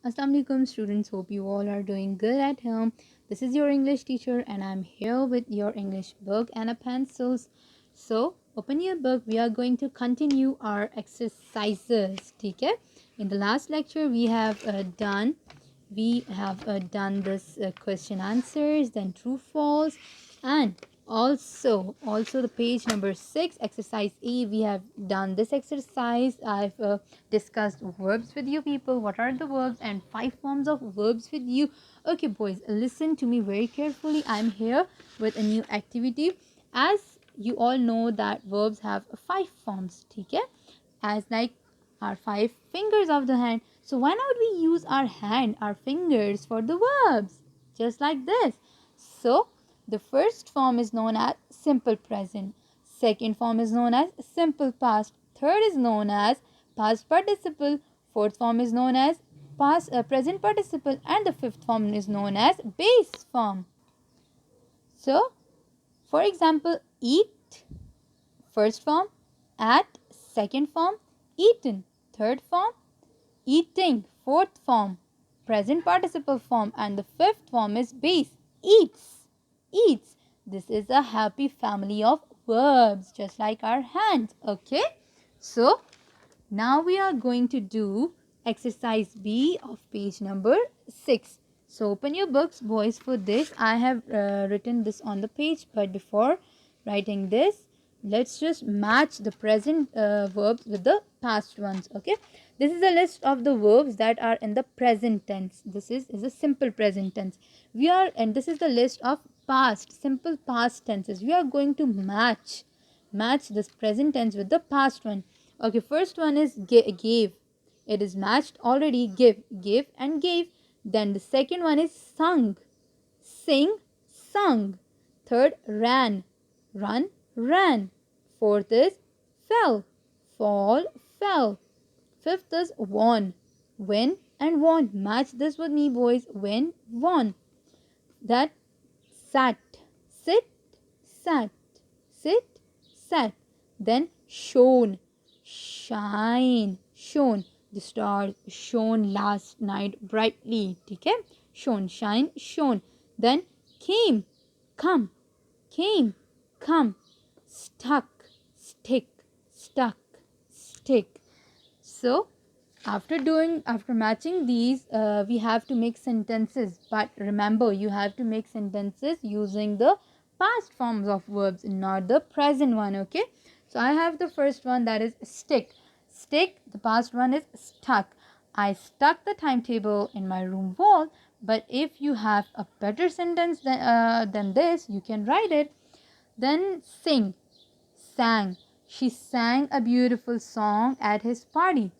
Assalamu alaikum students, hope you all are doing good at home. This is your English teacher and I'm here with your English book and a pencils. So open your book, we are going to continue our exercises. Okay? In the last lecture we have done this question answers, then true false, and also the page number 6 exercise E, we have done this exercise. I've discussed verbs with you people, what are the verbs and 5 forms of verbs with you. Okay boys, listen to me very carefully. I'm here with a new activity. As you all know that verbs have 5 forms, okay, as like our 5 fingers of the hand. So why not we use our fingers for the verbs, just like this. So the first form is known as simple present, second form is known as simple past, third is known as past participle, fourth form is known as present participle, and the fifth form is known as base form. So for example, eat, first form; at, second form; eaten, third form; eating, fourth form, present participle form, and the fifth form is base, eats, eats. This is a happy family of verbs, just like our hands. Okay, so now we are going to do exercise B of page number 6. So open your books boys. For this I have written this on the page, but before writing this, let's just match the present verbs with the past ones. Okay, this is a list of the verbs that are in the present tense. This is a simple present tense. And this is the list of simple past tenses. We are going to match this present tense with the past one. Okay, first one is gave. It is matched already. Give and gave. Then the second one is sung. Sing, sung. Third, ran. Run, ran. Fourth is fell. Fall, fell. Fifth is won. Win and won. Match this with me boys. Win, won. That sat. Sit, sat. Sit, sat. Then shone. Shine, shone. The stars shone last night brightly. Okay? Shone, shine, shone. Then came, come, came, come. Stuck, stick, stuck, stick. So after matching these, we have to make sentences. But remember, you have to make sentences using the past forms of verbs, not the present one. Okay, so I have the first one, that is stick. Stick, the past one is stuck. I stuck the timetable in my room wall. But if you have a better sentence than this, you can write it. Then sing, sang. She sang a beautiful song at his party.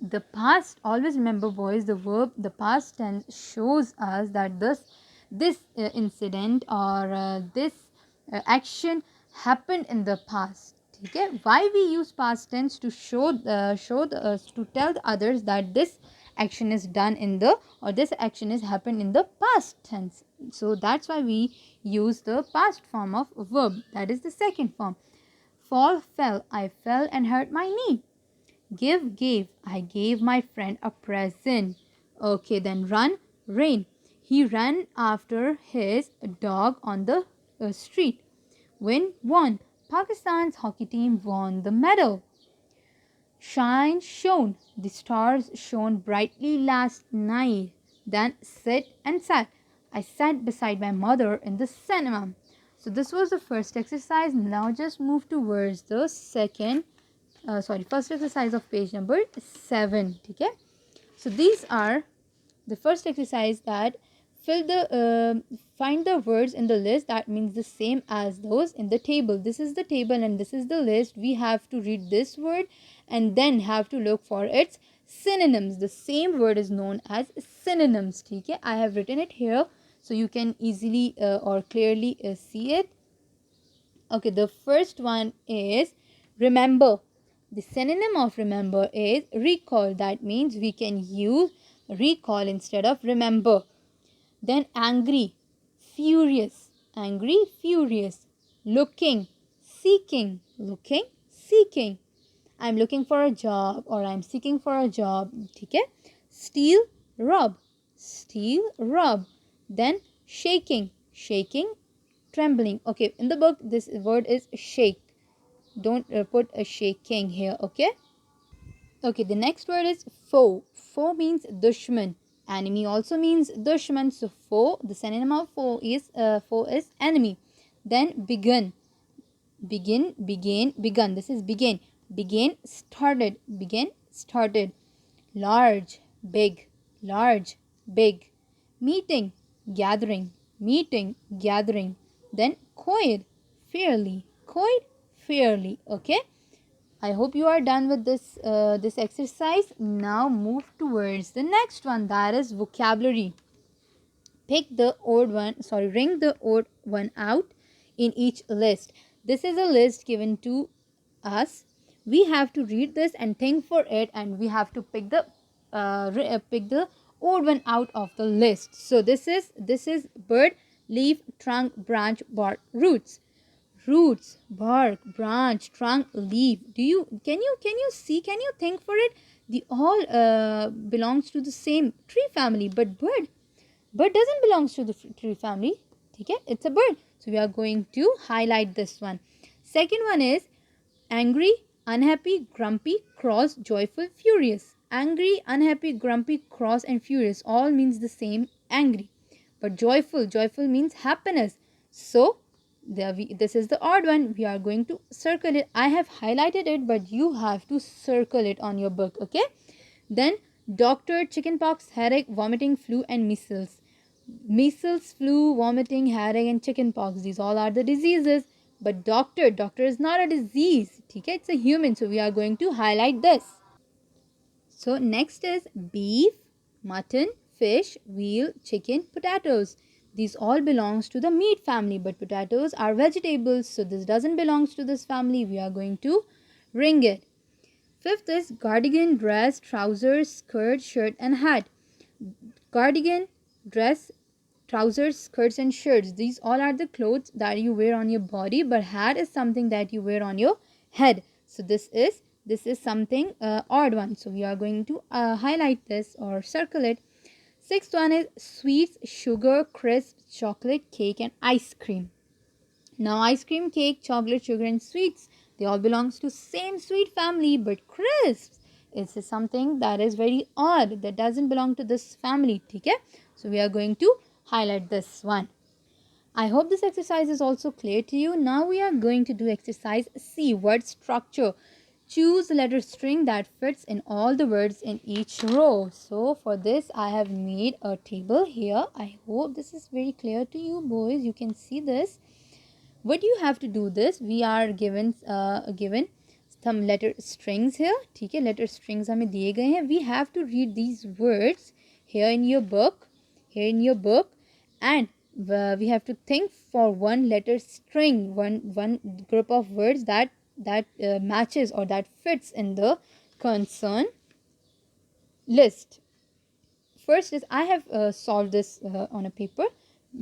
The past, always remember boys, the past tense shows us that this incident or this action happened in the past. Okay, why we use past tense? To to tell the others that this action is done in the, or this action is happened in the past tense. So that's why we use the past form of verb. That is the second form. Fall, fell. I fell and hurt my knee. Give, gave. I gave my friend a present. Okay, then run, ran. He ran after his dog on the street. Win, won. Pakistan's hockey team won the medal. Shine, shone. The stars shone brightly last night. Then sit and sat. I sat beside my mother in the cinema. So this was the first exercise. Now just move towards the first exercise of page number 7. Okay, so these are the first exercise, that find the words in the list that means the same as those in the table. This is the table and this is the list. We have to read this word and then have to look for its synonyms. The same word is known as synonyms. Okay, I have written it here so you can easily or clearly see it. Okay, the first one is remember. The synonym of remember is recall. That means we can use recall instead of remember. Then angry, furious. Angry, furious. Looking, seeking. Looking, seeking. I'm looking for a job or I'm seeking for a job. Okay? Steal, rob. Steal, rob. Then shaking, shaking, trembling. Okay, in the book this word is shake. Don't put a shaking here, okay? Okay, the next word is foe. Foe means dushman. Enemy also means dushman. So foe, the synonym of foe is enemy. Then begin. Begin, began, begun. This is begin. Begin, started. Begin, started. Large, big. Large, big. Meeting, gathering. Meeting, gathering. Then coid, fairly. Coid, fairly. Okay. I hope you are done with this exercise. Now move towards the next one, that is vocabulary. Ring the odd one out in each list. This is a list given to us. We have to read this and think for it, and we have to pick the odd one out of the list. So this is bird, leaf, trunk, branch, bark, roots. Roots, bark, branch, trunk, leaf. Can you see, can you think for it? The all belongs to the same tree family, but bird doesn't belongs to the tree family. Okay, it's a bird. So we are going to highlight this one. Second one is angry, unhappy, grumpy, cross, joyful, furious. Angry, unhappy, grumpy, cross, and furious all means the same, angry. But joyful means happiness. So this is the odd one. We are going to circle it. I have highlighted it, but you have to circle it on your book. Okay. Then doctor, chickenpox, headache, vomiting, flu, and measles. Measles, flu, vomiting, headache, and chickenpox. These all are the diseases. But doctor is not a disease. Okay, it's a human. So we are going to highlight this. So next is beef, mutton, fish, veal, chicken, potatoes. These all belongs to the meat family, but potatoes are vegetables. So this doesn't belongs to this family. We are going to ring it. Fifth is cardigan, dress, trousers, skirt, shirt, and hat. Cardigan, dress, trousers, skirts, and shirts. These all are the clothes that you wear on your body, but hat is something that you wear on your head. So this is something odd one. So we are going to highlight this or circle it. Sixth one is sweets, sugar, crisp, chocolate, cake, and ice cream. Now ice cream, cake, chocolate, sugar, and sweets, they all belongs to same sweet family, but crisps is something that is very odd, that doesn't belong to this family. Okay, so we are going to highlight this one. I hope this exercise is also clear to you. Now we are going to do exercise C, word structure. Choose a letter string that fits in all the words in each row. So for this I have made a table here. I hope this is very clear to you boys. You can see this. What you have to do this, we are given some letter strings here. ठीक है, letter strings हमें दिए गए हैं. We have to read these words here in your book, and we have to think for one letter string, one group of words that matches or that fits in the concern list. First is I have solved this on a paper,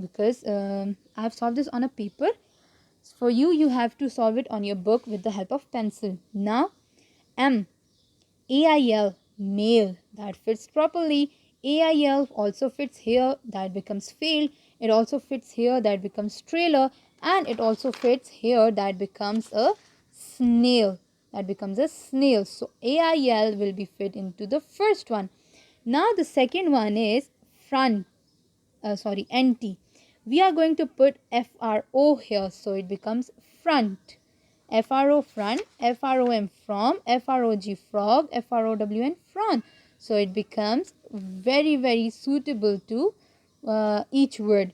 because I have solved this on a paper. For you have to solve it on your book with the help of pencil. Now AIL, male, that fits properly. AIL also fits here, that becomes fail. It also fits here, that becomes trailer. And it also fits here, that becomes a snail. So AIL will be fit into the first one. Now the second one is front. NT. We are going to put FRO here, so it becomes front. FRO front, FROM from, FROG frog, FROW and front. So it becomes very suitable to each word.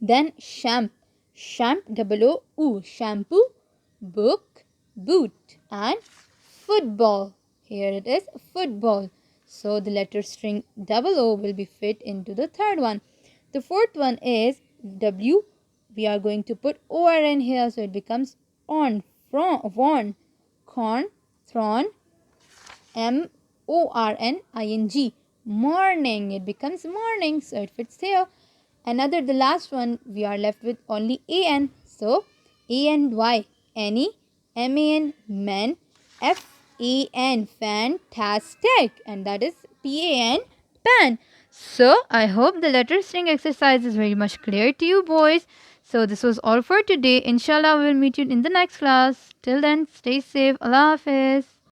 Then champ, OO, shampoo, book, boot, and football. Here it is, football. So the letter string O will be fit into the third one. The fourth one is W. We are going to put ORN here, so it becomes on, from, worn, corn, thorn, MORNING. Morning. It becomes morning, so it fits here. The last one, we are left with only AN. So ANY, any, MAN, man, FAN, fantastic, and that is PAN, pan. So I hope the letter string exercise is very much clear to you boys. So this was all for today. Inshallah, we will meet you in the next class. Till then, stay safe. Allah Hafiz.